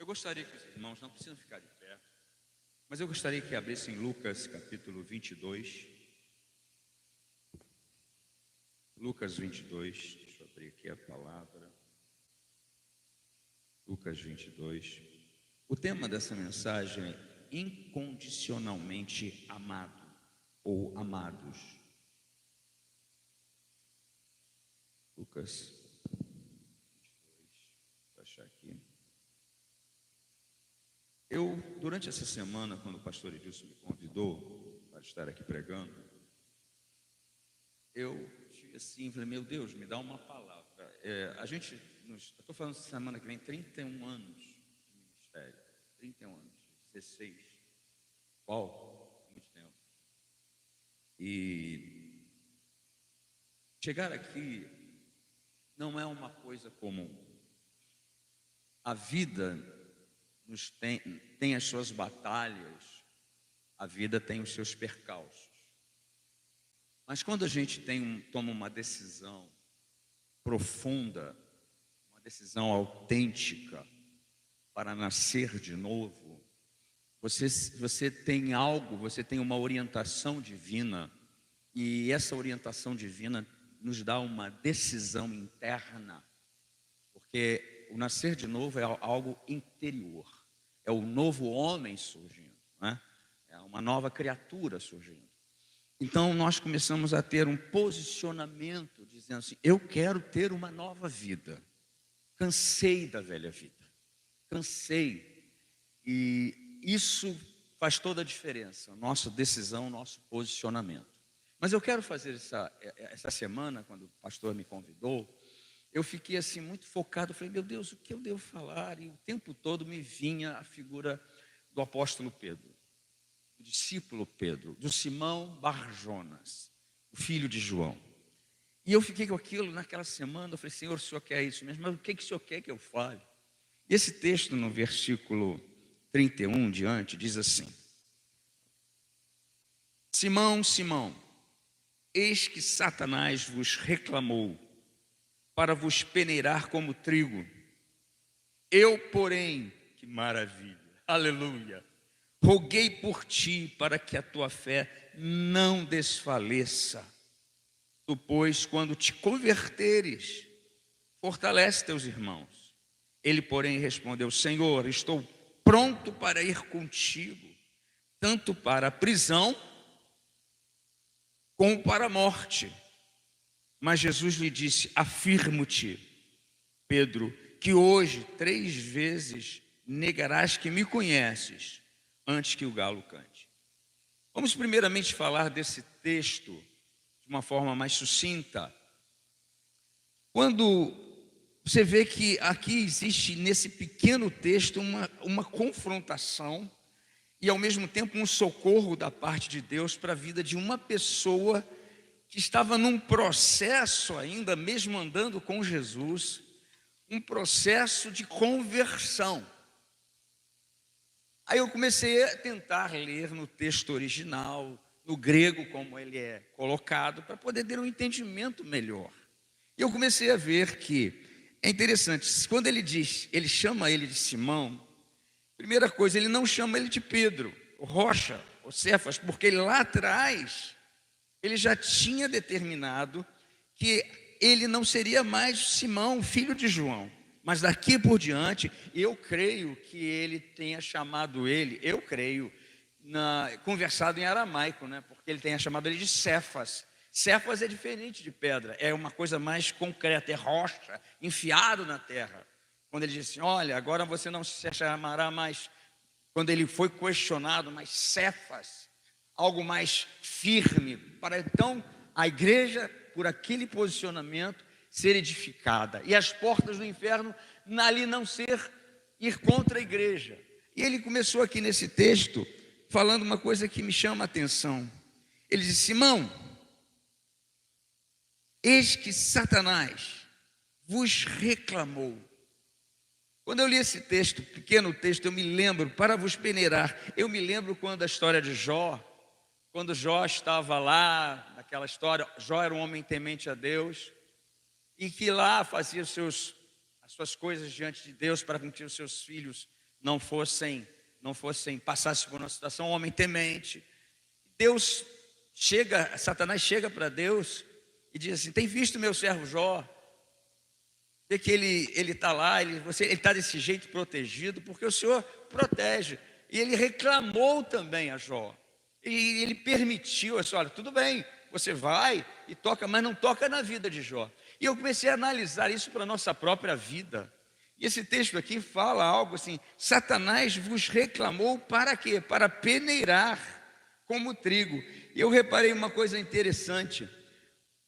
Eu gostaria que os irmãos não precisam ficar de pé, mas eu gostaria que abrissem Lucas capítulo 22. Lucas 22, deixa eu abrir aqui a palavra. Lucas 22. O tema dessa mensagem é incondicionalmente amado ou amados. Lucas 22, vou achar aqui. Durante essa semana, quando o pastor Edilson me convidou para estar aqui pregando, eu tive assim, falei, meu Deus, me dá uma palavra. Eu estou falando essa semana que vem, 31 anos de ministério, 31 anos, 16. Uau, muito tempo. E chegar aqui não é uma coisa comum. A vida tem as suas batalhas, a vida tem os seus percalços. Mas quando a gente toma uma decisão profunda, uma decisão autêntica para nascer de novo, você tem algo, você tem uma orientação divina, e essa orientação divina nos dá uma decisão interna, porque o nascer de novo é algo interior, é o novo homem surgindo, né? É uma nova criatura surgindo. Então nós começamos a ter um posicionamento dizendo assim, eu quero ter uma nova vida, cansei da velha vida, cansei, e isso faz toda a diferença, nossa decisão, nosso posicionamento. Mas eu quero fazer essa semana, quando o pastor me convidou, eu fiquei assim muito focado, falei, meu Deus, o que eu devo falar? E o tempo todo me vinha a figura do apóstolo Pedro, do discípulo Pedro, do Simão Bar-Jonas, o filho de João. E eu fiquei com aquilo naquela semana, eu falei, Senhor, o Senhor quer isso mesmo? Mas o que o Senhor quer que eu fale? E esse texto no versículo 31 diante diz assim, Simão, Simão, eis que Satanás vos reclamou para vos peneirar como trigo. Eu, porém, que maravilha, aleluia, roguei por ti para que a tua fé não desfaleça. Tu, pois, quando te converteres, fortalece teus irmãos. Ele, porém, respondeu, Senhor, estou pronto para ir contigo, tanto para a prisão como para a morte. Mas Jesus lhe disse, afirmo-te, Pedro, que hoje 3 vezes negarás que me conheces, antes que o galo cante. Vamos primeiramente falar desse texto de uma forma mais sucinta. Quando você vê que aqui existe nesse pequeno texto uma confrontação e ao mesmo tempo um socorro da parte de Deus para a vida de uma pessoa que estava num processo ainda, mesmo andando com Jesus, um processo de conversão. Aí eu comecei a tentar ler no texto original, no grego como ele é colocado, para poder ter um entendimento melhor. E eu comecei a ver que é interessante, quando ele chama ele de Simão, primeira coisa, ele não chama ele de Pedro, Rocha, ou Cefas, porque ele lá atrás, ele já tinha determinado que ele não seria mais Simão, filho de João. Mas daqui por diante, eu creio que ele tenha chamado ele, conversado em aramaico, né? Porque ele tenha chamado ele de Cefas. Cefas é diferente de pedra, é uma coisa mais concreta, é rocha, enfiado na terra. Quando ele disse, olha, agora você não se chamará mais, quando ele foi questionado, mas Cefas, algo mais firme, para então a igreja, por aquele posicionamento, ser edificada, e as portas do inferno ali não ir contra a igreja. E ele começou aqui nesse texto, falando uma coisa que me chama a atenção. Ele disse, Simão, eis que Satanás vos reclamou. Quando eu li esse texto, pequeno texto, eu me lembro, para vos peneirar, eu me lembro quando a história de Jó, quando Jó estava lá, naquela história, Jó era um homem temente a Deus, e que lá fazia as suas coisas diante de Deus para com que os seus filhos não fossem passasse por uma situação, um homem temente. Satanás chega para Deus e diz assim: tem visto meu servo Jó? Vê que ele está lá, ele está desse jeito protegido, porque o Senhor protege. E ele reclamou também a Jó. E ele permitiu, assim, olha, tudo bem, você vai e toca, mas não toca na vida de Jó. E eu comecei a analisar isso para a nossa própria vida. E esse texto aqui fala algo assim: Satanás vos reclamou para quê? Para peneirar como trigo. E eu reparei uma coisa interessante.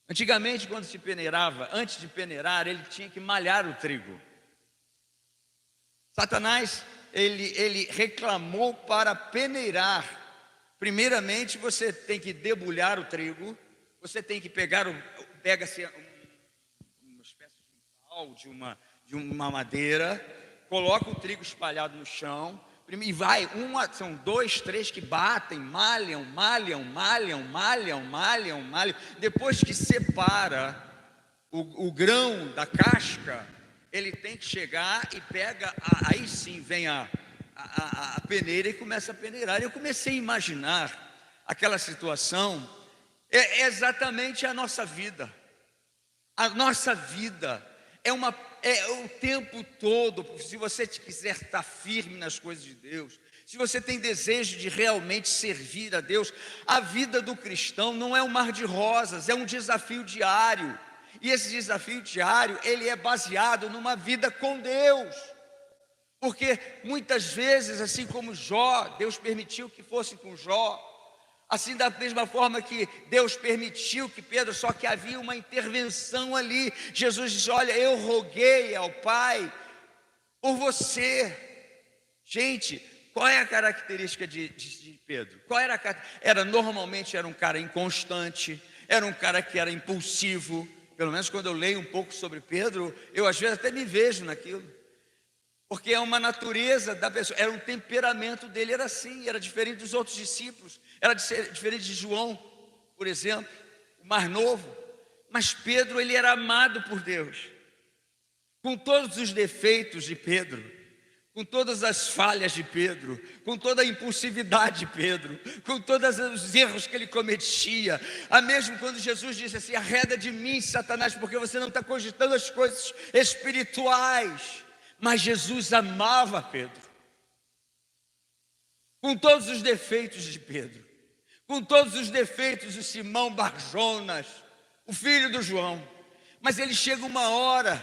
Antigamente, quando se peneirava, antes de peneirar, ele tinha que malhar o trigo. Satanás, ele reclamou para peneirar. Primeiramente, você tem que debulhar o trigo, você tem que pega-se uma espécie de pau, de uma madeira, coloca o trigo espalhado no chão, e vai, são 2, 3 que batem, malham. Depois que separa o grão da casca, ele tem que chegar e pega, aí sim vem a peneira e começa a peneirar. Eu comecei a imaginar aquela situação, é exatamente a nossa vida. A nossa vida é o tempo todo. Se você quiser estar firme nas coisas de Deus, se você tem desejo de realmente servir a Deus, a vida do cristão não é um mar de rosas, é um desafio diário. E esse desafio diário, ele é baseado numa vida com Deus. Porque muitas vezes, assim como Jó, Deus permitiu que fosse com Jó. Assim, da mesma forma que Deus permitiu que Pedro, só que havia uma intervenção ali. Jesus disse: olha, eu roguei ao Pai por você. Gente, qual é a característica de Pedro? Normalmente era um cara inconstante, era um cara que era impulsivo. Pelo menos quando eu leio um pouco sobre Pedro, eu às vezes até me vejo naquilo. Porque é uma natureza da pessoa, era um temperamento dele, era assim, era diferente dos outros discípulos, era diferente de João, por exemplo, o mais novo. Mas Pedro, ele era amado por Deus, com todos os defeitos de Pedro, com todas as falhas de Pedro, com toda a impulsividade de Pedro, com todos os erros que ele cometia. Mesmo quando Jesus disse assim: arreda de mim, Satanás, porque você não está cogitando as coisas espirituais. Mas Jesus amava Pedro, com todos os defeitos de Pedro, com todos os defeitos de Simão Barjonas, o filho do João. Mas ele chega uma hora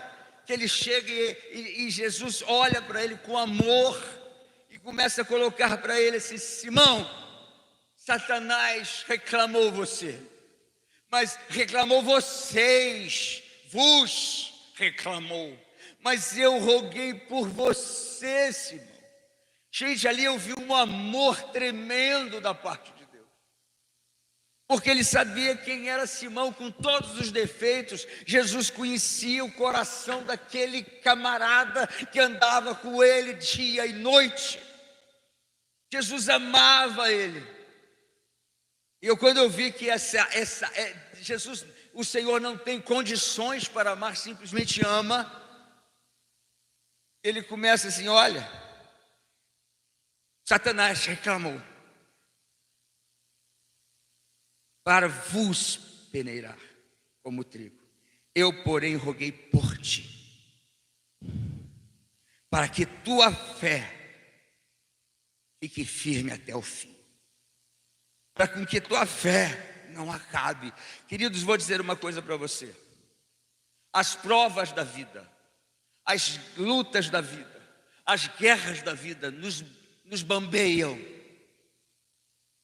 que ele chega e Jesus olha para ele com amor e começa a colocar para ele assim: Simão, Satanás reclamou você, mas reclamou vos reclamou. Mas eu roguei por você, Simão. Gente, ali eu vi um amor tremendo da parte de Deus. Porque ele sabia quem era Simão, com todos os defeitos. Jesus conhecia o coração daquele camarada que andava com ele dia e noite. Jesus amava ele. E quando eu vi que Jesus, o Senhor não tem condições para amar, simplesmente ama. Ele começa assim: olha, Satanás reclamou para vos peneirar como trigo. Eu, porém, roguei por ti, para que tua fé fique firme até o fim, para que tua fé não acabe. Queridos, vou dizer uma coisa para você: as provas da vida, as lutas da vida, as guerras da vida nos bambeiam,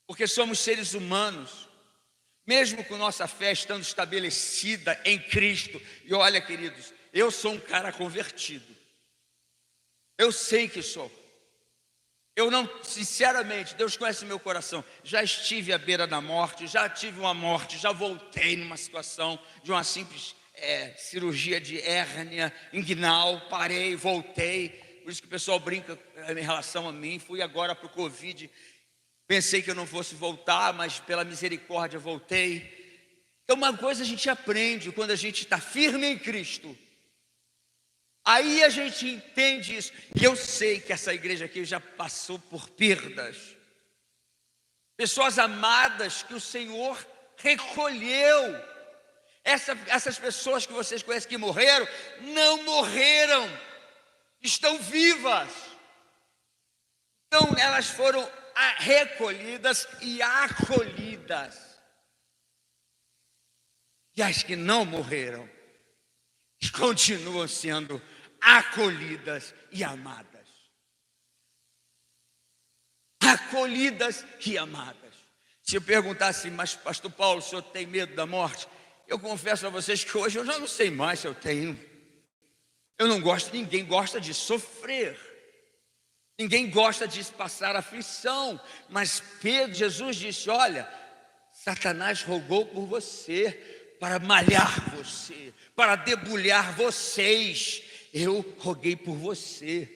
porque somos seres humanos, mesmo com nossa fé estando estabelecida em Cristo. E olha, queridos, eu sou um cara convertido, eu sei que sou. Eu não, sinceramente, Deus conhece o meu coração, já estive à beira da morte, já tive uma morte, já voltei numa situação de uma simples cirurgia de hérnia inguinal, parei, voltei. Por isso que o pessoal brinca em relação a mim. Fui agora para o Covid, pensei que eu não fosse voltar, mas pela misericórdia voltei. Então uma coisa a gente aprende quando a gente está firme em Cristo: Aí a gente entende isso. E eu sei que essa igreja aqui já passou por perdas. Pessoas amadas que o Senhor recolheu. Essas pessoas que vocês conhecem que morreram, não morreram, estão vivas. Então elas foram recolhidas e acolhidas. E as que não morreram continuam sendo acolhidas e amadas. Acolhidas e amadas. Se eu perguntasse, mas pastor Paulo, o senhor tem medo da morte? Eu confesso a vocês que hoje eu já não sei mais se eu tenho. Eu não gosto, ninguém gosta de sofrer. Ninguém gosta de passar aflição. Mas Jesus disse, olha, Satanás rogou por você para malhar você, para debulhar vocês. Eu roguei por você.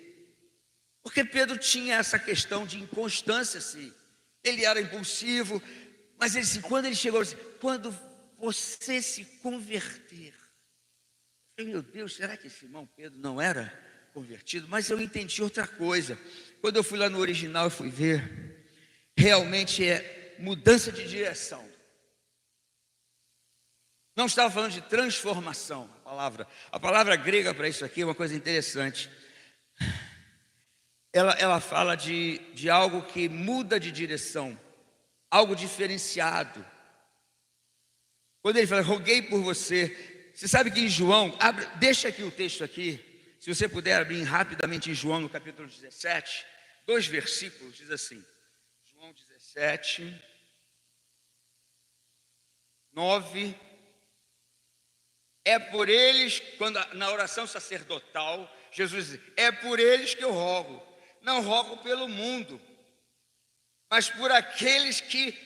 Porque Pedro tinha essa questão de inconstância, assim. Ele era impulsivo, mas ele disse, quando ele chegou, ele disse, quando você se converter. Meu Deus, será que esse irmão Pedro não era convertido? Mas eu entendi outra coisa. Quando eu fui lá no original, eu fui ver, realmente é mudança de direção. Não estava falando de transformação, a palavra grega para isso aqui é uma coisa interessante. Ela fala de algo que muda de direção, algo diferenciado. Quando ele fala, roguei por você, você sabe que em João, deixa aqui o texto aqui, se você puder abrir rapidamente em João, no capítulo 17, 2 versículos, diz assim, João 17, 9, é por eles, quando na oração sacerdotal, Jesus diz, é por eles que eu rogo, não rogo pelo mundo, mas por aqueles que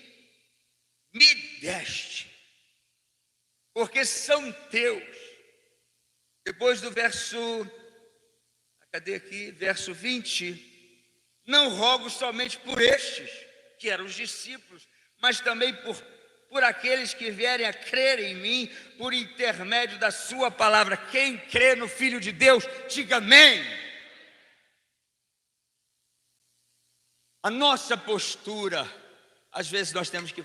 me deste, porque são teus. Depois do verso, verso 20, não rogo somente por estes, que eram os discípulos, mas também por aqueles que vierem a crer em mim, por intermédio da sua palavra. Quem crê no Filho de Deus, diga amém. A nossa postura, às vezes nós temos que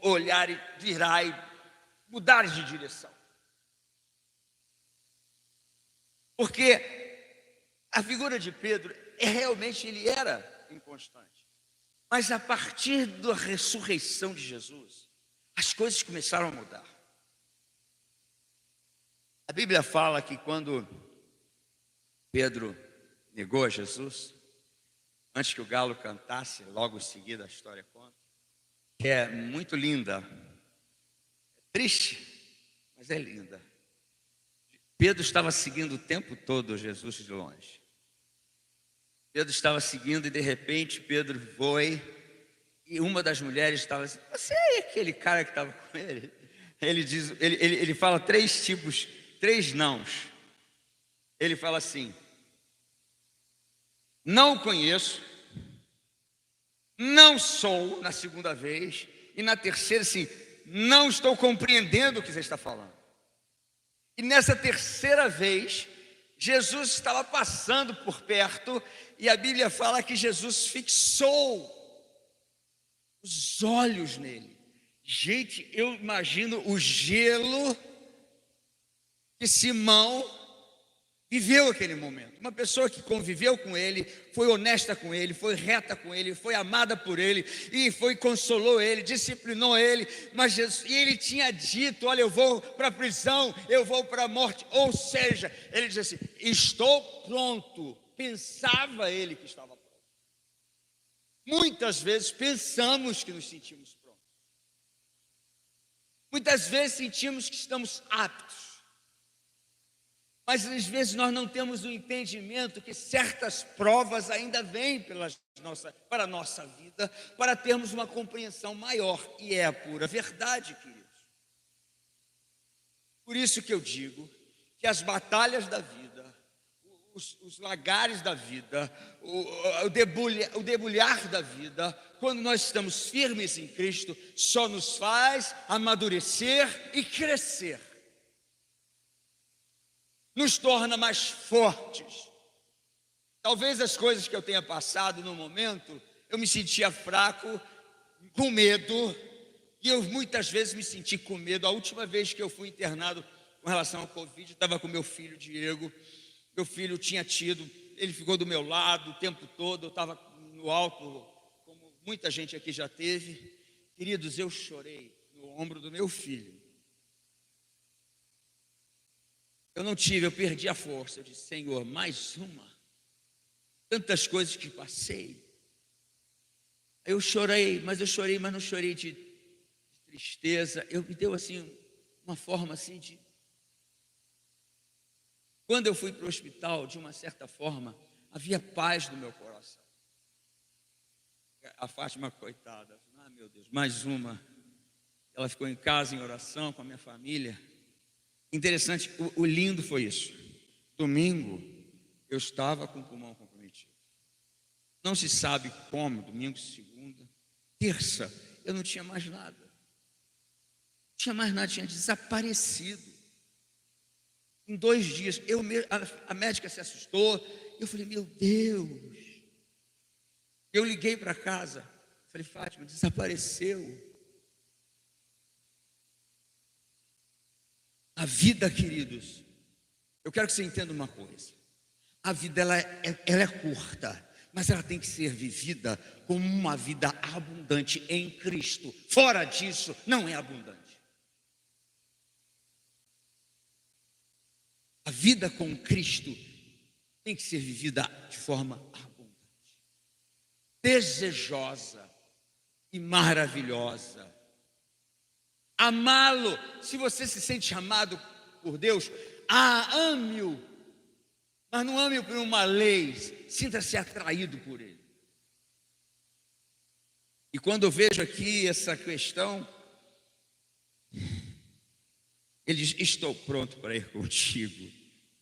olhar e virar e mudar de direção. Porque a figura de Pedro, realmente ele era inconstante. Mas a partir da ressurreição de Jesus, as coisas começaram a mudar. A Bíblia fala que quando Pedro negou a Jesus, antes que o galo cantasse, logo em seguida a história conta, que é muito linda, é triste, mas é linda. Pedro estava seguindo o tempo todo Jesus de longe. Pedro estava seguindo e de repente Pedro foi e uma das mulheres estava assim, você é aquele cara que estava com ele? Ele fala 3 tipos, 3 nãos. Ele fala assim, não o conheço, não sou, na segunda vez, e na terceira assim, não estou compreendendo o que você está falando. E nessa terceira vez, Jesus estava passando por perto, e a Bíblia fala que Jesus fixou os olhos nele. Gente, eu imagino o gelo que Simão viveu aquele momento. Uma pessoa que conviveu com ele, foi honesta com ele, foi reta com ele, foi amada por ele, e consolou ele, disciplinou ele, mas Jesus, e ele tinha dito, olha, eu vou para a prisão, eu vou para a morte, ou seja, ele disse assim, estou pronto. Pensava ele que estava pronto. Muitas vezes pensamos que nos sentimos prontos. Muitas vezes sentimos que estamos aptos. Mas às vezes nós não temos o entendimento que certas provas ainda vêm para a nossa vida, para termos uma compreensão maior, e é a pura verdade, queridos. Por isso que eu digo que as batalhas da vida, os lagares da vida, o debulhar da vida, quando nós estamos firmes em Cristo, só nos faz amadurecer e crescer. nos torna mais fortes. Talvez as coisas que eu tenha passado no momento, eu me sentia fraco, com medo, e eu muitas vezes me senti com medo. A última vez que eu fui internado com relação ao Covid, eu estava com meu filho Diego. Meu filho tinha tido, ele ficou do meu lado o tempo todo, eu estava no alto, como muita gente aqui já teve. Queridos, eu chorei no ombro do meu filho. Eu perdi a força. Eu disse: Senhor, mais uma. Tantas coisas que passei. Eu chorei, mas não chorei de tristeza. Me deu assim, uma forma assim de... Quando eu fui para o hospital, de uma certa forma, havia paz no meu coração. A Fátima, coitada, meu Deus, mais uma. Ela ficou em casa em oração com a minha família. Interessante, o lindo foi isso. Domingo, eu estava com o pulmão comprometido. Não se sabe como, domingo, segunda, terça, eu não tinha mais nada. Não tinha mais nada, tinha desaparecido. Em 2 dias, a médica se assustou. Eu falei: meu Deus. Eu liguei para casa. Falei: Fátima, desapareceu. A vida, queridos, eu quero que você entenda uma coisa. A vida ela é curta, mas ela tem que ser vivida como uma vida abundante em Cristo. Fora disso, não é abundante. A vida com Cristo tem que ser vivida de forma abundante, desejosa e maravilhosa. Amá-lo. Se você se sente amado por Deus, ame-o, mas não ame-o por uma lei. Sinta-se atraído por Ele. E quando eu vejo aqui essa questão, Ele diz: estou pronto para ir contigo,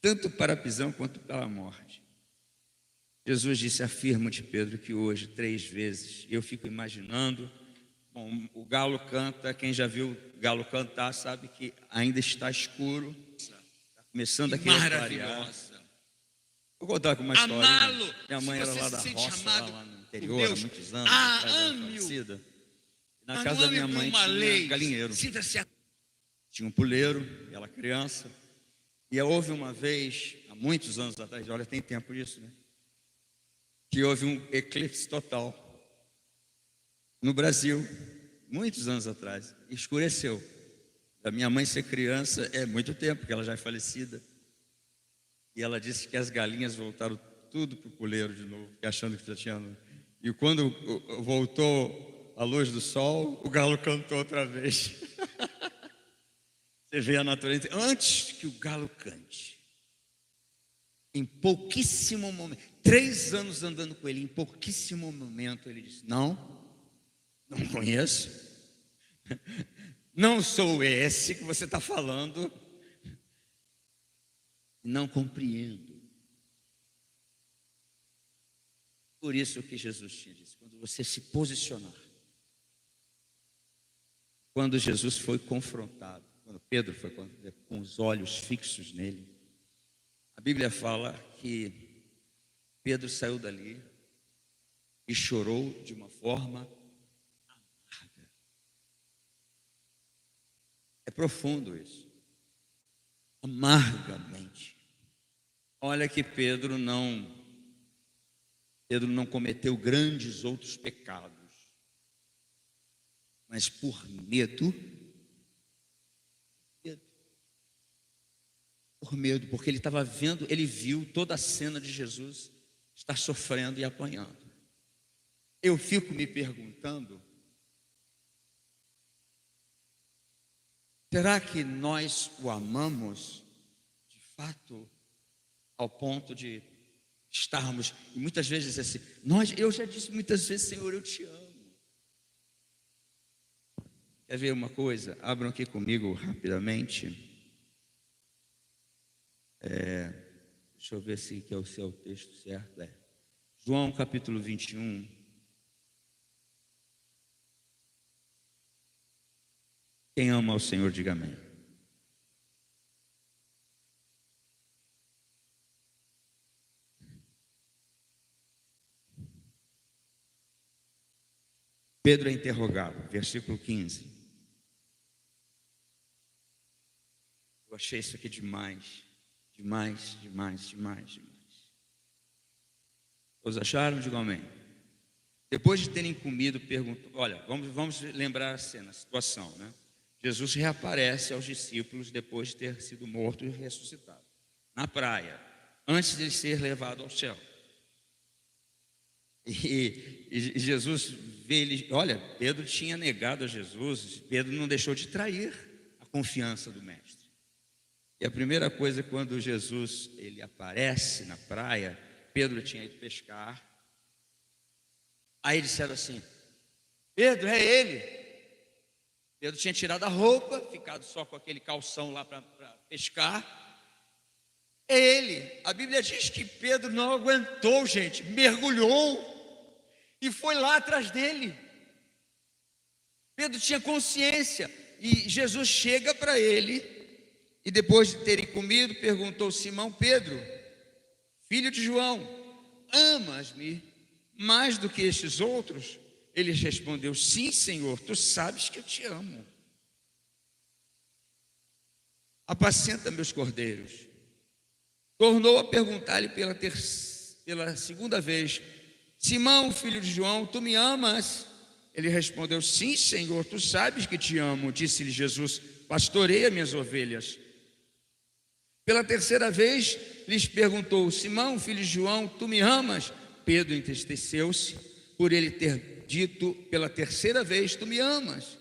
tanto para a prisão quanto para a morte. Jesus disse: afirmo-te, Pedro, que hoje 3 vezes. Eu fico imaginando. Bom, o galo canta. Quem já viu o galo cantar sabe que ainda está escuro, está começando a querer clarear. Vou contar com uma história. Minha mãe era lá da roça, lá no interior, há muitos anos atrás, era falecida. Na casa da minha mãe tinha galinheiro. Tinha um puleiro, ela criança. E houve uma vez, há muitos anos atrás, olha, tem tempo disso, né? Que houve um eclipse total no Brasil, muitos anos atrás. Escureceu. Da minha mãe ser criança é muito tempo, porque ela já é falecida. E ela disse que as galinhas voltaram tudo para o puleiro de novo, achando que já tinha... E quando voltou a luz do sol, o galo cantou outra vez. Você vê a natureza. Antes que o galo cante, em pouquíssimo momento, 3 anos andando com ele, em pouquíssimo momento ele disse: não conheço, não sou esse que você está falando, não compreendo. Por isso que Jesus tinha dito: quando você se posicionar, quando Jesus foi confrontado, quando Pedro foi com os olhos fixos nele, a Bíblia fala que Pedro saiu dali e chorou de uma forma amarga. É profundo isso. Amargamente. Olha que Pedro não cometeu grandes outros pecados, mas por medo, porque ele estava vendo, ele viu toda a cena de Jesus estar sofrendo e apanhando. Eu fico me perguntando: será que nós o amamos de fato ao ponto de estarmos, e muitas vezes assim, eu já disse muitas vezes: Senhor, eu te amo. Quer ver uma coisa? Abram aqui comigo rapidamente. Deixa eu ver se que é o seu texto certo. João capítulo 21. Quem ama ao Senhor, diga amém. Pedro é interrogado, versículo 15. Eu achei isso aqui demais, demais, demais, demais, demais. Todos acharam? Digam amém. Depois de terem comido, perguntou, olha, vamos lembrar a cena, a situação, né? Jesus reaparece aos discípulos depois de ter sido morto e ressuscitado, na praia, antes de ele ser levado ao céu. E Jesus vê ele, olha, Pedro tinha negado a Jesus, Pedro não deixou de trair a confiança do mestre. E a primeira coisa, quando Jesus ele aparece na praia, Pedro tinha ido pescar. Aí disseram assim: Pedro, é ele. Pedro tinha tirado a roupa, ficado só com aquele calção lá para pescar. É ele. A Bíblia diz que Pedro não aguentou, gente, mergulhou e foi lá atrás dele. Pedro tinha consciência e Jesus chega para ele e depois de terem comido, perguntou: Simão Pedro, filho de João, amas-me mais do que estes outros? Ele respondeu: sim, Senhor, tu sabes que eu te amo. Apacenta meus cordeiros. Tornou a perguntar-lhe pela segunda vez: Simão, filho de João, tu me amas? Ele respondeu: sim, Senhor, tu sabes que te amo. Disse-lhe Jesus: pastoreia minhas ovelhas. Pela terceira vez lhes perguntou: Simão, filho de João, tu me amas? Pedro entristeceu-se por ele ter dito pela terceira vez: tu me amas?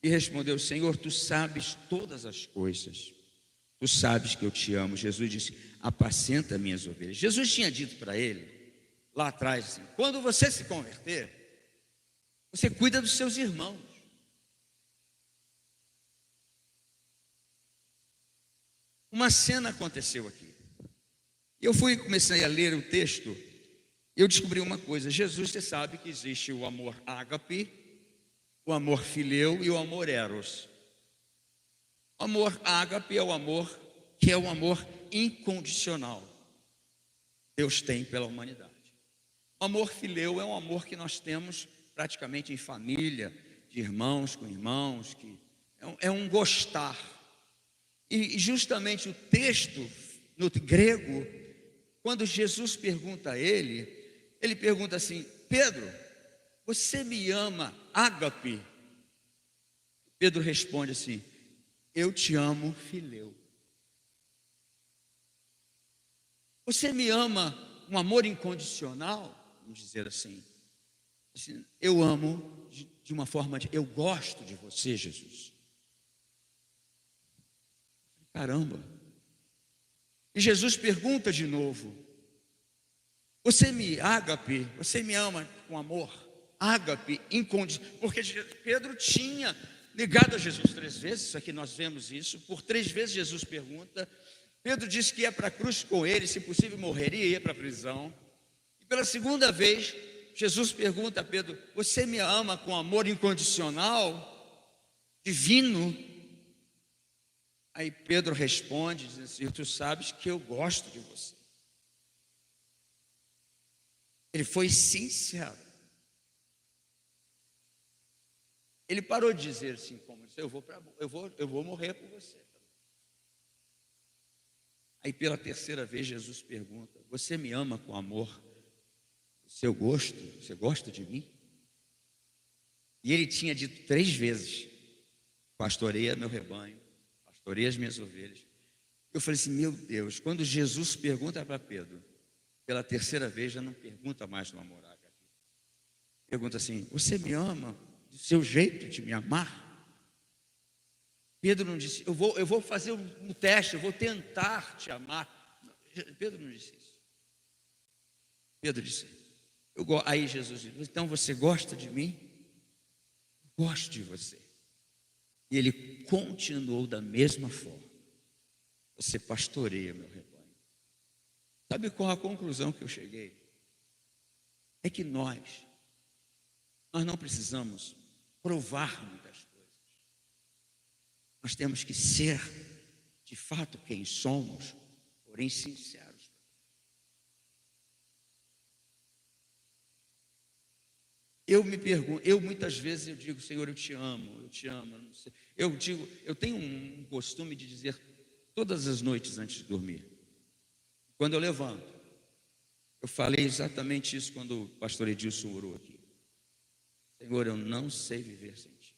E respondeu: Senhor, tu sabes todas as coisas, tu sabes que eu te amo. Jesus disse: apacenta minhas ovelhas. Jesus tinha dito para ele lá atrás assim: quando você se converter, você cuida dos seus irmãos. Uma cena aconteceu aqui. Eu comecei a ler o texto. Eu descobri uma coisa: Jesus, você sabe que existe o amor ágape, o amor fileu e o amor eros. O amor ágape é o amor que é o amor incondicional Deus tem pela humanidade. O amor fileu é um amor que nós temos praticamente em família, de irmãos com irmãos, que é um gostar. E justamente o texto no grego, quando Jesus pergunta a ele pergunta assim: Pedro, você me ama, ágape? Pedro responde assim: eu te amo, fileu. Você me ama um amor incondicional? Vamos dizer assim. Eu amo de uma forma eu gosto de você, Jesus. Caramba. E Jesus pergunta de novo: ágape, você me ama com amor? Ágape, incondicional. Porque Pedro tinha negado a Jesus 3 vezes, isso aqui nós vemos isso. Por 3 vezes Jesus pergunta. Pedro disse que ia para a cruz com ele, se possível morreria e ia para a prisão. E pela segunda vez, Jesus pergunta a Pedro: você me ama com amor incondicional, divino? Aí Pedro responde, diz assim: tu sabes que eu gosto de você. Ele foi sincero. Ele parou de dizer assim, como eu vou morrer por você. Aí pela terceira vez Jesus pergunta: você me ama com amor? Você gosta de mim? E ele tinha dito 3 vezes: pastoreia meu rebanho, pastoreia as minhas ovelhas. Eu falei assim: meu Deus, quando Jesus pergunta para Pedro, pela terceira vez, já não pergunta mais no amor ágape. Pergunta assim: você me ama do seu jeito de me amar? Pedro não disse: eu vou fazer um teste, eu vou tentar te amar. Pedro não disse isso. Pedro disse: aí Jesus disse: então você gosta de mim? Gosto de você. E ele continuou da mesma forma: você pastoreia meu rebanho. Sabe qual a conclusão que eu cheguei? É que nós não precisamos provar muitas coisas. Nós temos que ser de fato quem somos, porém sinceros. Eu me pergunto, eu muitas vezes eu digo, Senhor, eu te amo, eu te amo. Eu não sei. Eu digo, eu tenho um costume de dizer todas as noites antes de dormir. Quando eu levanto, eu falei exatamente isso quando o pastor Edilson orou aqui. Senhor, eu não sei viver sem ti.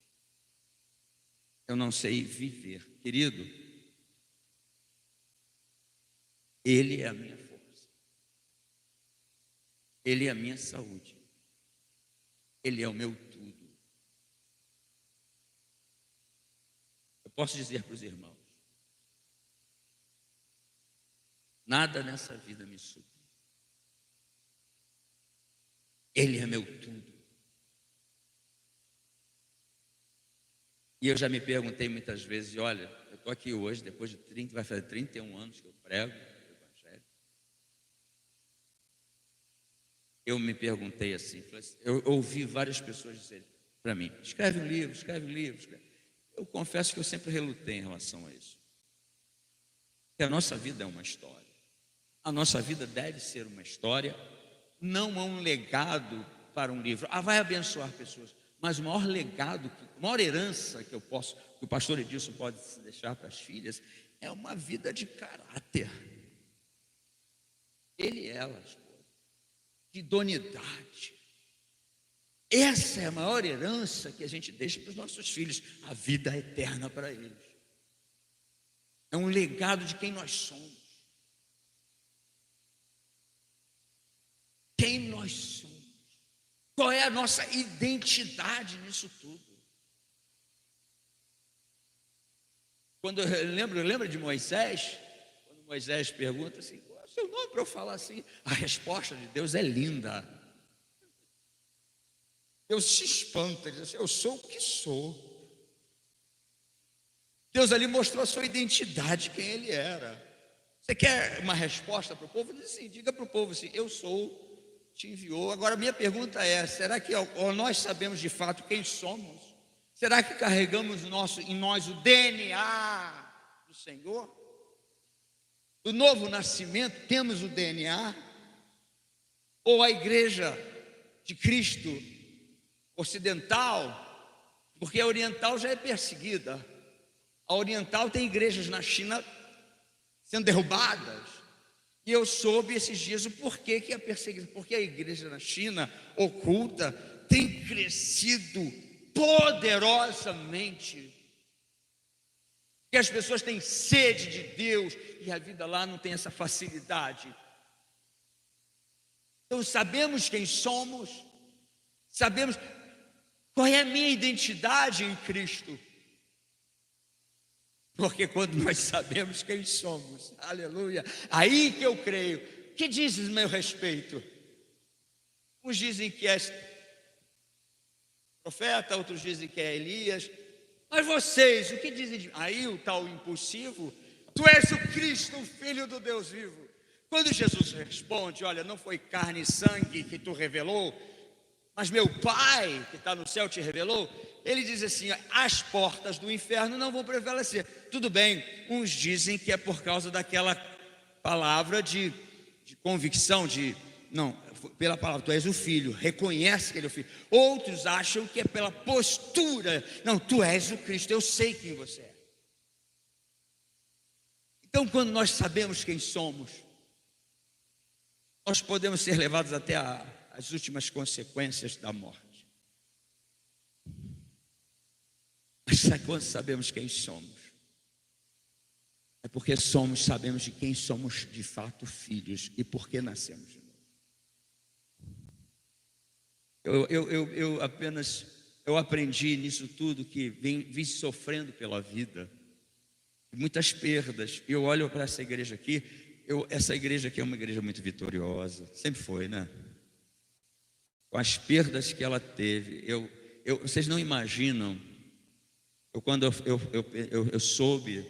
Eu não sei viver. Querido, Ele é a minha força. Ele é a minha saúde. Ele é o meu tudo. Eu posso dizer para os irmãos, nada nessa vida me supre. Ele é meu tudo. E eu já me perguntei muitas vezes, olha, eu estou aqui hoje, depois de 30, vai fazer 31 anos que eu prego o Evangelho. Eu me perguntei assim, eu ouvi várias pessoas dizerem para mim, escreve um livro, escreve um livro. Escreve. Eu confesso que eu sempre relutei em relação a isso. Porque a nossa vida é uma história. A nossa vida deve ser uma história, não é um legado para um livro. Vai abençoar pessoas. Mas o maior legado, a maior herança que que o pastor Edilson pode deixar para as filhas, é uma vida de caráter. Ele e elas, de idoneidade. Essa é a maior herança que a gente deixa para os nossos filhos, a vida eterna para eles. É um legado de quem nós somos. Quem nós somos. Qual é a nossa identidade nisso tudo? Quando lembra de Moisés? Quando Moisés pergunta assim, qual é o seu nome para eu falar assim? A resposta de Deus é linda. Deus se espanta, ele diz assim, eu sou o que sou. Deus ali mostrou a sua identidade, quem ele era. Você quer uma resposta para o povo? Diz assim, diga para o povo assim, eu sou, te enviou. Agora minha pergunta é, será que nós sabemos de fato quem somos? Será que carregamos em nós o DNA do Senhor? Do novo nascimento, temos o DNA? Ou a igreja de Cristo ocidental, porque a oriental já é perseguida. A oriental tem igrejas na China sendo derrubadas. E eu soube esses dias o porquê que a perseguição, porque a igreja na China oculta tem crescido poderosamente. Que as pessoas têm sede de Deus e a vida lá não tem essa facilidade. Então sabemos quem somos, sabemos qual é a minha identidade em Cristo. Porque quando nós sabemos quem somos, aleluia, aí que eu creio. Que dizes meu respeito? Uns dizem que és profeta, outros dizem que é Elias. Mas vocês, o que dizem de mim? Aí o tal impulsivo, tu és o Cristo, o Filho do Deus vivo. Quando Jesus responde, olha, não foi carne e sangue que tu revelou, mas meu Pai que está no céu te revelou. Ele diz assim, as portas do inferno não vão prevalecer. Tudo bem, uns dizem que é por causa daquela palavra de convicção, não, pela palavra, tu és o filho, reconhece que ele é o filho. Outros acham que é pela postura, não, tu és o Cristo, eu sei quem você é. Então quando nós sabemos quem somos, nós podemos ser levados até as últimas consequências da morte. Mas quando sabemos quem somos, é porque sabemos de quem somos de fato filhos e por que nascemos de novo. Eu aprendi nisso tudo que vim sofrendo pela vida, muitas perdas. Eu olho para essa igreja aqui, essa igreja aqui é uma igreja muito vitoriosa, sempre foi, né? Com as perdas que ela teve, vocês não imaginam. Quando eu soube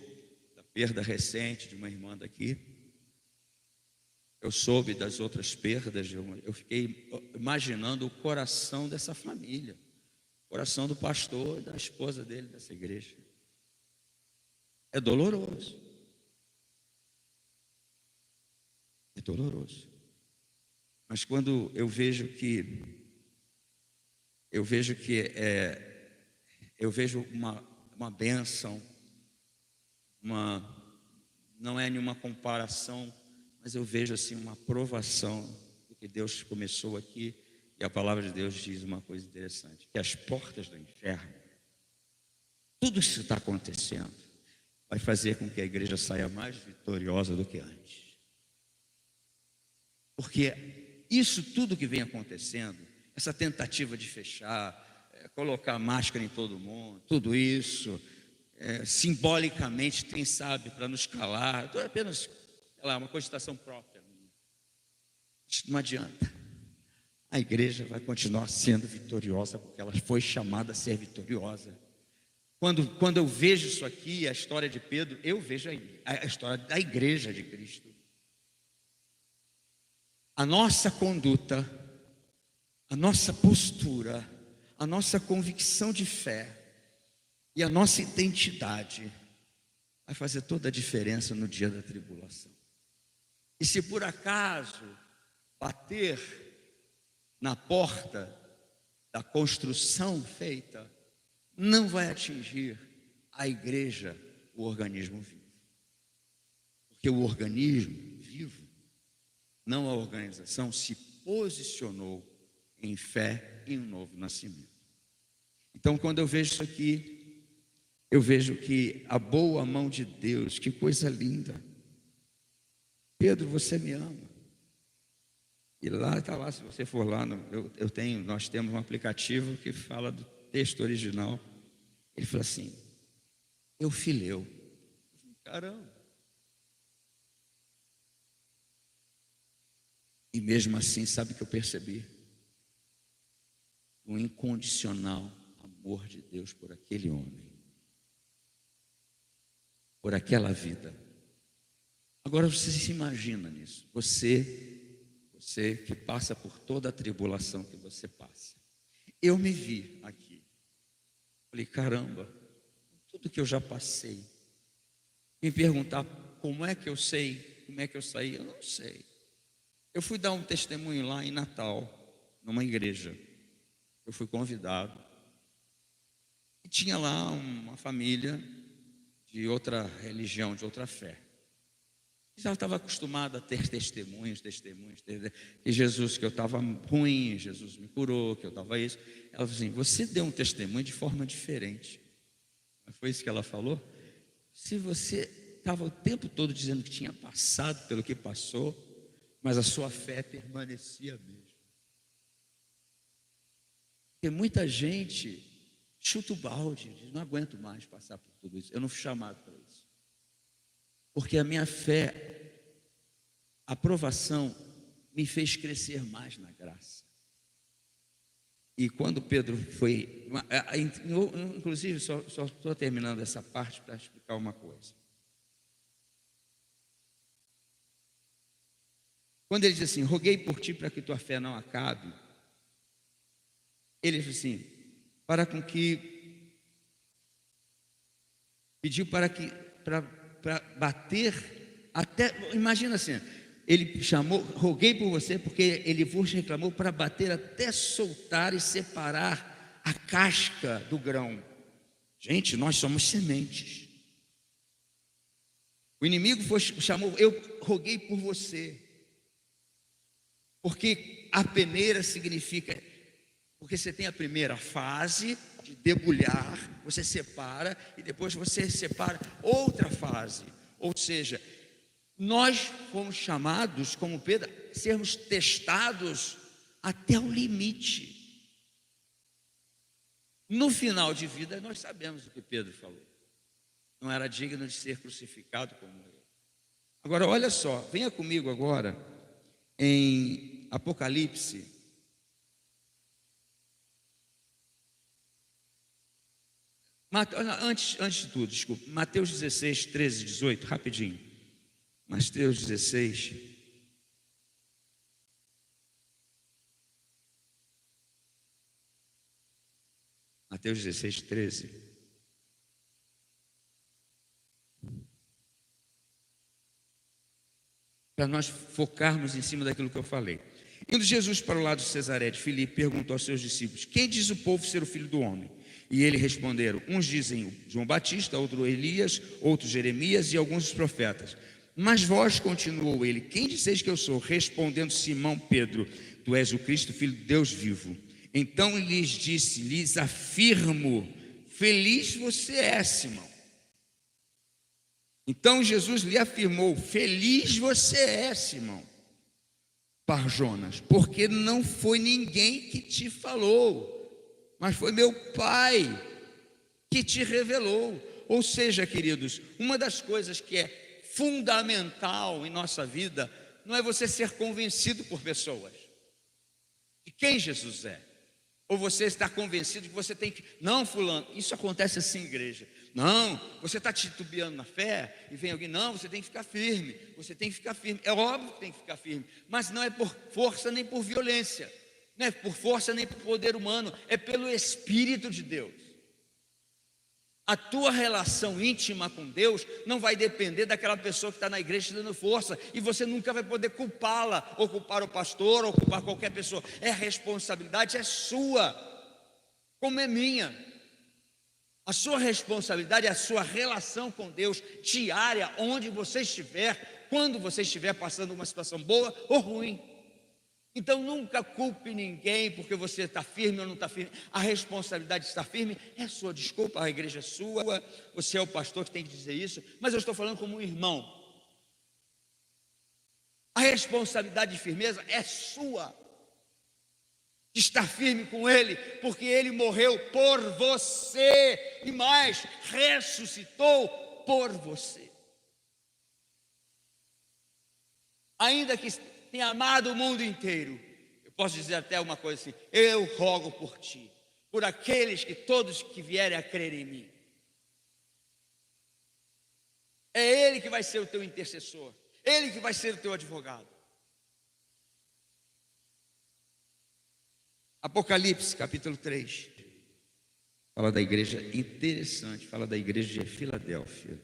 da perda recente de uma irmã daqui, eu soube das outras perdas, eu fiquei imaginando o coração dessa família, o coração do pastor e da esposa dele, dessa igreja. É doloroso. É doloroso. Mas quando eu vejo que eu vejo que eu vejo uma bênção, não é nenhuma comparação, mas eu vejo assim uma aprovação do que Deus começou aqui. E a palavra de Deus diz uma coisa interessante, que as portas do inferno, tudo isso está acontecendo, vai fazer com que a igreja saia mais vitoriosa do que antes. Porque isso tudo que vem acontecendo, essa tentativa de fechar, colocar máscara em todo mundo, tudo isso, simbolicamente, quem sabe, para nos calar, então é apenas, sei lá, uma cogitação própria. Isso não adianta. A igreja vai continuar sendo vitoriosa, porque ela foi chamada a ser vitoriosa. Quando eu vejo isso aqui, a história de Pedro, eu vejo a história da igreja de Cristo. A nossa conduta, a nossa postura, a nossa convicção de fé e a nossa identidade vai fazer toda a diferença no dia da tribulação. E se por acaso bater na porta da construção feita, não vai atingir a igreja, o organismo vivo. Porque o organismo vivo, não a organização, se posicionou em fé em um novo nascimento. Então, quando eu vejo isso aqui, eu vejo que a boa mão de Deus, que coisa linda. Pedro, você me ama. E lá está lá, se você for lá, nós temos um aplicativo que fala do texto original. Ele falou assim, eu fileu. Caramba. E mesmo assim, sabe o que eu percebi? Um incondicional amor de Deus por aquele homem, por aquela vida. Agora você se imagina nisso, você que passa por toda a tribulação que você passa. Eu me vi aqui, falei, caramba, tudo que eu já passei, me perguntar como é que eu sei, como é que eu saí, eu não sei. Eu fui dar um testemunho lá em Natal, numa igreja. Eu fui convidado. E tinha lá uma família de outra religião, de outra fé. E ela estava acostumada a ter testemunhos, e Jesus, que eu estava ruim, Jesus me curou, que eu estava isso. Ela falou assim, você deu um testemunho de forma diferente. Não foi isso que ela falou? Se você estava o tempo todo dizendo que tinha passado pelo que passou, mas a sua fé permanecia mesmo. Porque muita gente chuta o balde, diz, não aguento mais passar por tudo isso, eu não fui chamado para isso. Porque a minha fé, a aprovação, me fez crescer mais na graça. E quando Pedro foi, inclusive, só estou terminando essa parte para explicar uma coisa. Quando ele diz assim, roguei por ti para que tua fé não acabe, ele diz assim, pediu para bater até, imagina assim, ele chamou, roguei por você porque ele vos reclamou para bater até soltar e separar a casca do grão. Gente, nós somos sementes. O inimigo chamou, eu roguei por você. Porque a peneira significa, porque você tem a primeira fase de debulhar, você separa e depois você separa outra fase. Ou seja, nós fomos chamados, como Pedro, sermos testados até o limite. No final de vida, nós sabemos o que Pedro falou. Não era digno de ser crucificado como ele. Agora, olha só, venha comigo agora em Apocalipse. Antes de tudo, desculpa, Mateus 16, 13, 18, rapidinho. Mateus 16. Mateus 16, 13. Para nós focarmos em cima daquilo que eu falei. Indo Jesus para o lado de Cesaré de Filipe, perguntou aos seus discípulos: quem diz o povo ser o filho do homem? E eles responderam: uns dizem João Batista, outro Elias, outros Jeremias e alguns dos profetas. Mas vós, continuou ele, quem disseis que eu sou? Respondendo Simão Pedro: tu és o Cristo, filho de Deus vivo. Então lhes disse: lhes afirmo, feliz você é, Simão. Então Jesus lhe afirmou: feliz você é, Simão Bar-Jonas, porque não foi ninguém que te falou, mas foi meu Pai que te revelou. Ou seja, queridos, uma das coisas que é fundamental em nossa vida não é você ser convencido por pessoas de quem Jesus é, ou você estar convencido que você tem que, não, fulano, isso acontece assim, igreja. Não, você está titubeando na fé e vem alguém, não, você tem que ficar firme, você tem que ficar firme. É óbvio que tem que ficar firme, mas não é por força nem por violência, não é por força nem por poder humano, é pelo Espírito de Deus. A tua relação íntima com Deus não vai depender daquela pessoa que está na igreja te dando força, e você nunca vai poder culpá-la, ou culpar o pastor, ou culpar qualquer pessoa. A responsabilidade é sua, como é minha. A sua responsabilidade é a sua relação com Deus diária, onde você estiver, quando você estiver passando uma situação boa ou ruim. Então nunca culpe ninguém porque você está firme ou não está firme. A responsabilidade de estar firme é sua. Desculpa, a igreja é sua, você é o pastor que tem que dizer isso, mas eu estou falando como um irmão. A responsabilidade de firmeza é sua, de estar firme com Ele, porque Ele morreu por você, e mais, ressuscitou por você. Ainda que tenha amado o mundo inteiro, eu posso dizer até uma coisa assim: eu rogo por ti, por aqueles que todos que vierem a crer em mim. É Ele que vai ser o teu intercessor, Ele que vai ser o teu advogado. Apocalipse, capítulo 3, fala da igreja interessante, fala da igreja de Filadélfia.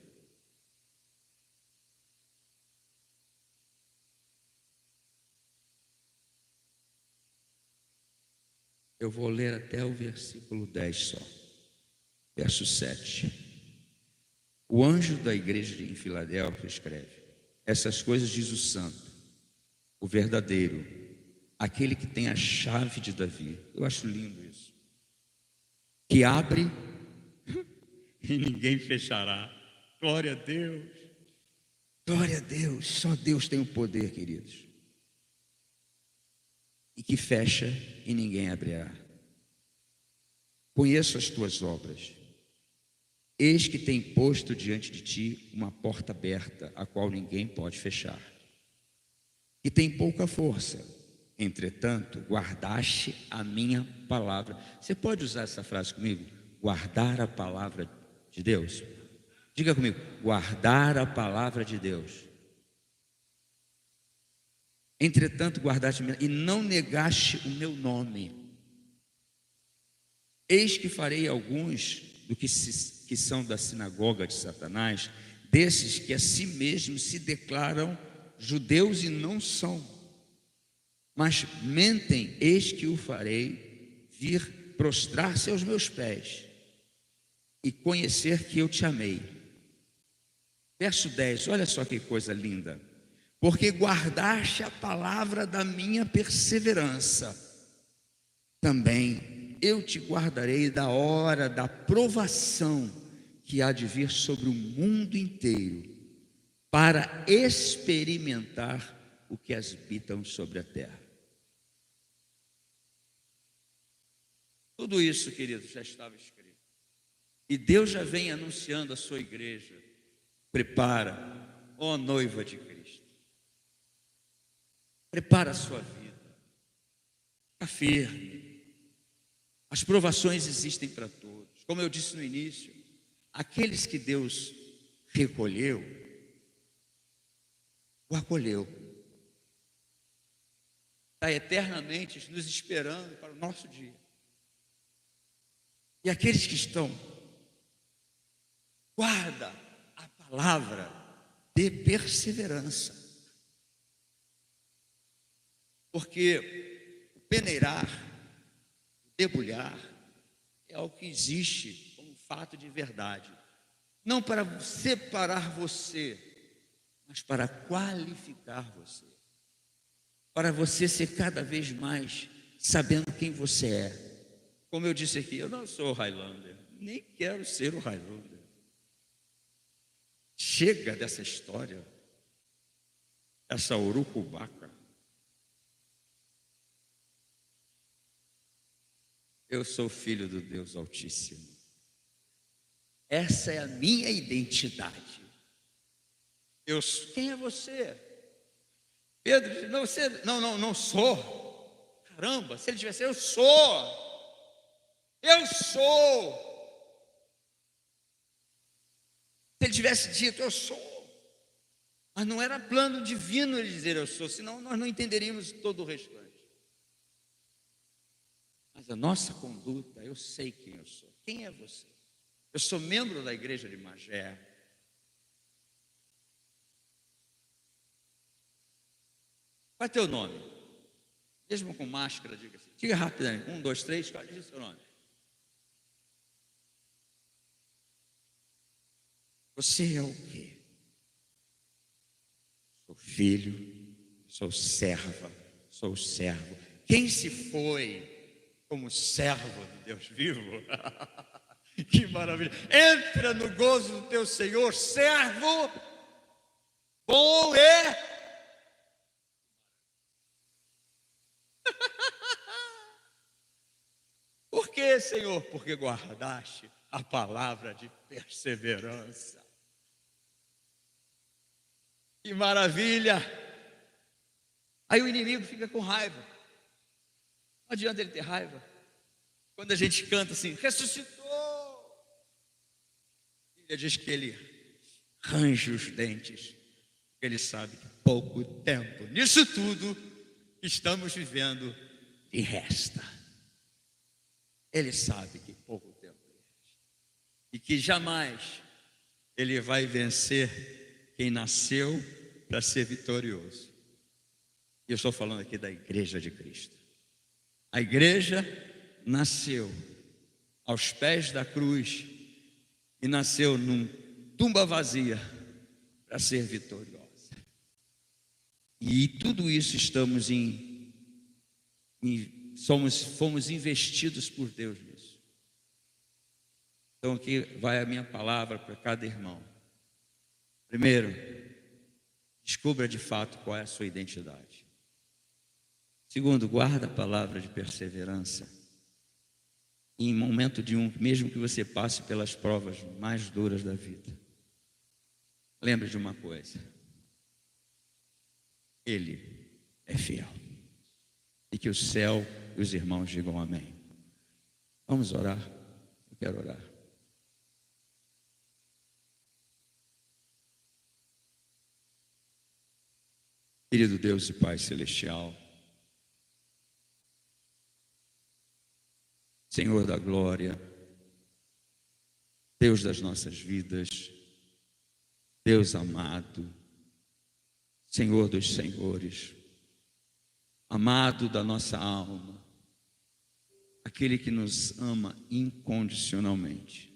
Eu vou ler até o versículo 10 só, verso 7. O anjo da igreja em Filadélfia escreve: essas coisas diz o santo, o verdadeiro, aquele que tem a chave de Davi. Eu acho lindo isso. Que abre e ninguém fechará. Glória a Deus. Glória a Deus. Só Deus tem o poder, queridos. E que fecha e ninguém abrirá. Conheço as tuas obras. Eis que tem posto diante de ti uma porta aberta, a qual ninguém pode fechar. E tem pouca força. Entretanto, guardaste a minha palavra. Você pode usar essa frase comigo? Guardar a palavra de Deus. Diga comigo: guardar a palavra de Deus. Entretanto, guardaste e não negaste o meu nome. Eis que farei alguns que são da sinagoga de Satanás, desses que a si mesmos se declaram judeus e não são, mas mentem. Eis que o farei vir prostrar-se aos meus pés e conhecer que eu te amei. Verso 10, olha só que coisa linda. Porque guardaste a palavra da minha perseverança, também eu te guardarei da hora da provação que há de vir sobre o mundo inteiro, para experimentar o que habitam sobre a terra. Tudo isso, queridos, já estava escrito. E Deus já vem anunciando à sua igreja: prepara, ó noiva de Cristo. Prepara a sua vida. Fica firme. As provações existem para todos. Como eu disse no início, aqueles que Deus recolheu, o acolheu. Está eternamente nos esperando para o nosso dia. E aqueles que estão, guarda a palavra de perseverança. Porque o peneirar, o debulhar, é algo que existe como fato de verdade. Não para separar você, mas para qualificar você. Para você ser cada vez mais sabendo quem você é. Como eu disse aqui, eu não sou o Highlander, nem quero ser o Highlander. Chega dessa história, essa urucubaca. Eu sou filho do Deus Altíssimo. Essa é a minha identidade. Quem é você? Pedro disse, não, você, não sou. Caramba, se ele tivesse, eu sou. Eu sou. Se ele tivesse dito, eu sou. Mas não era plano divino ele dizer eu sou, senão nós não entenderíamos todo o restante. Mas a nossa conduta, eu sei quem eu sou. Quem é você? Eu sou membro da igreja de Magé. Qual é teu nome? Mesmo com máscara, diga assim. Diga rapidamente. 1, 2, 3, qual é o seu nome? Você é o quê? Sou filho, sou serva, sou servo. Quem se foi como servo de Deus vivo? Que maravilha! Entra no gozo do teu Senhor, servo, bom é. Por que, Senhor? Porque guardaste a palavra de perseverança. Que maravilha! Aí o inimigo fica com raiva. Não adianta ele ter raiva. Quando a gente canta assim, ressuscitou. Ele diz que ele range os dentes. Porque ele sabe que pouco tempo, nisso tudo que estamos vivendo, lhe resta. Ele sabe que pouco tempo lhe resta. E que jamais ele vai vencer quem nasceu para ser vitorioso. E eu estou falando aqui da igreja de Cristo. A igreja nasceu aos pés da cruz e nasceu num tumba vazia para ser vitoriosa. E tudo isso fomos investidos por Deus nisso. Então aqui vai a minha palavra para cada irmão. Primeiro, descubra de fato qual é a sua identidade. Segundo, guarda a palavra de perseverança. E em momento mesmo que você passe pelas provas mais duras da vida, lembre de uma coisa: Ele é fiel. E que o céu e os irmãos digam amém. Vamos orar? Eu quero orar. Querido Deus e Pai Celestial, Senhor da glória, Deus das nossas vidas, Deus amado, Senhor dos senhores, amado da nossa alma, aquele que nos ama incondicionalmente.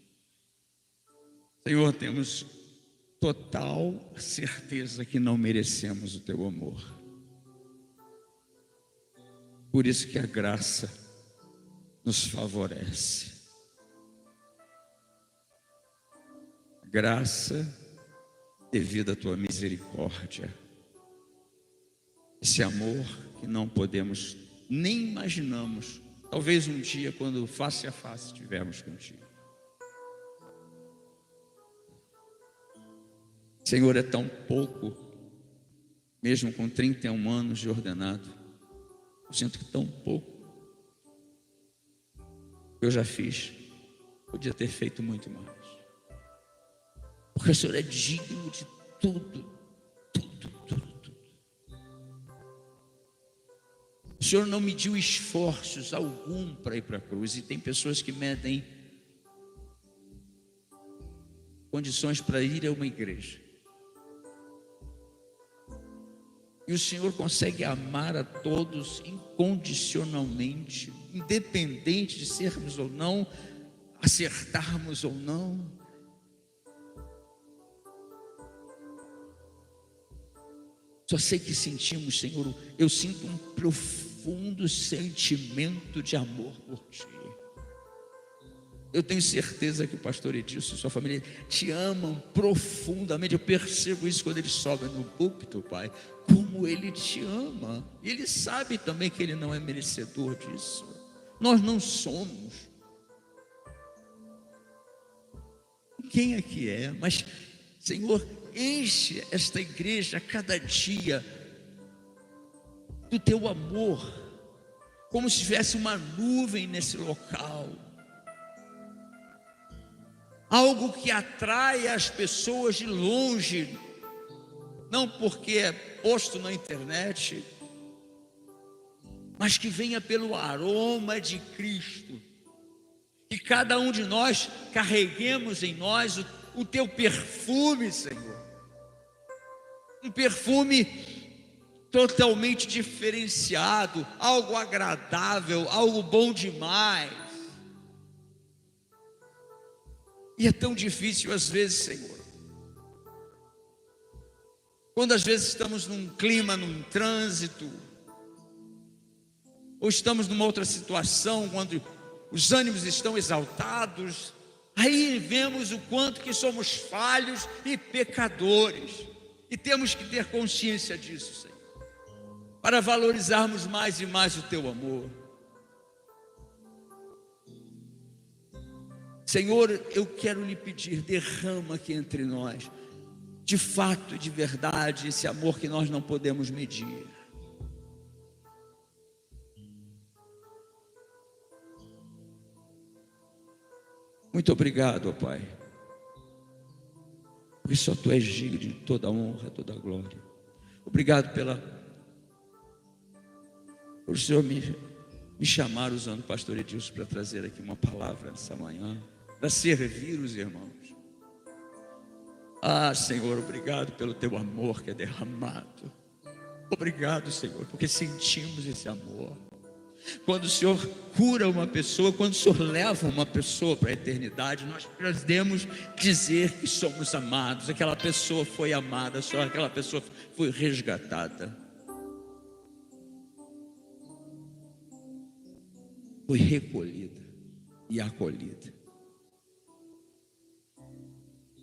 Senhor, temos total certeza que não merecemos o teu amor. Por isso que a graça nos favorece. Graça devido à tua misericórdia. Esse amor que não podemos nem imaginamos. Talvez um dia, quando face a face estivermos contigo. Senhor, é tão pouco, mesmo com 31 anos de ordenado, eu sinto que tão pouco eu já fiz, podia ter feito muito mais, porque o Senhor é digno de tudo. O Senhor não mediu esforços algum para ir para a cruz, e tem pessoas que medem condições para ir a uma igreja. E o Senhor consegue amar a todos incondicionalmente, independente de sermos ou não, acertarmos ou não. Só sei que sentimos, Senhor, eu sinto um profundo sentimento de amor por Ti. Eu tenho certeza que o pastor Edilson e sua família te amam profundamente. Eu percebo isso quando ele sobe no púlpito, Pai, como ele te ama. E ele sabe também que ele não é merecedor disso. Nós não somos. Quem é que é? Mas, Senhor, enche esta igreja a cada dia do Teu amor, como se tivesse uma nuvem nesse local. Algo que atrai as pessoas de longe, não porque é posto na internet, mas que venha pelo aroma de Cristo. Que cada um de nós carreguemos em nós o Teu perfume, Senhor. Um perfume totalmente diferenciado, algo agradável, algo bom demais. E é tão difícil às vezes, Senhor, quando às vezes estamos num clima, num trânsito, ou estamos numa outra situação, quando os ânimos estão exaltados, aí vemos o quanto que somos falhos e pecadores, e temos que ter consciência disso, Senhor, para valorizarmos mais e mais o Teu amor. Senhor, eu quero lhe pedir, derrama aqui entre nós, de fato, de verdade, esse amor que nós não podemos medir. Muito obrigado, ó Pai, porque só Tu és digno de toda a honra, toda a glória. Obrigado por o Senhor me chamar usando o pastor Edilson para trazer aqui uma palavra nessa manhã, para servir os irmãos. Ah, Senhor, obrigado pelo Teu amor que é derramado. Obrigado, Senhor, porque sentimos esse amor. Quando o Senhor cura uma pessoa, quando o Senhor leva uma pessoa para a eternidade, nós podemos dizer que somos amados. Aquela pessoa foi amada, só aquela pessoa foi resgatada, foi recolhida e acolhida.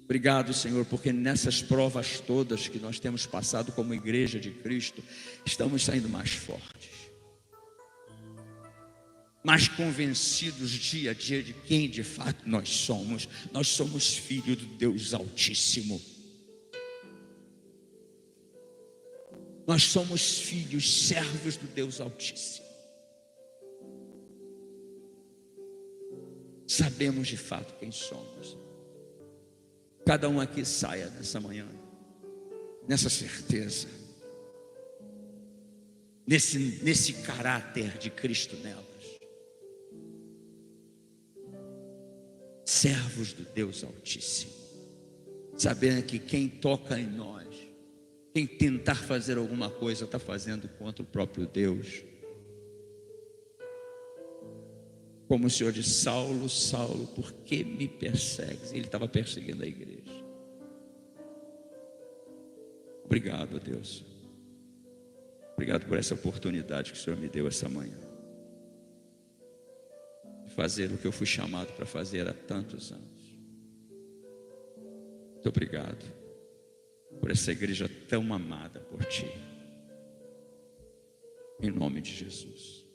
Obrigado, Senhor, porque nessas provas todas que nós temos passado como igreja de Cristo, estamos saindo mais fortes, mais convencidos dia a dia de quem de fato nós somos. Nós somos filhos do Deus Altíssimo. Nós somos filhos, servos do Deus Altíssimo. Sabemos de fato quem somos. Cada um aqui saia nessa manhã, nessa certeza, nesse caráter de Cristo nelas. Servos do Deus Altíssimo, sabendo que quem toca em nós, quem tentar fazer alguma coisa, está fazendo contra o próprio Deus. Como o Senhor disse: Saulo, Saulo, por que me persegues? Ele estava perseguindo a igreja. Obrigado, Deus. Obrigado por essa oportunidade que o Senhor me deu essa manhã, de fazer o que eu fui chamado para fazer há tantos anos. Muito obrigado por essa igreja tão amada por Ti. Em nome de Jesus.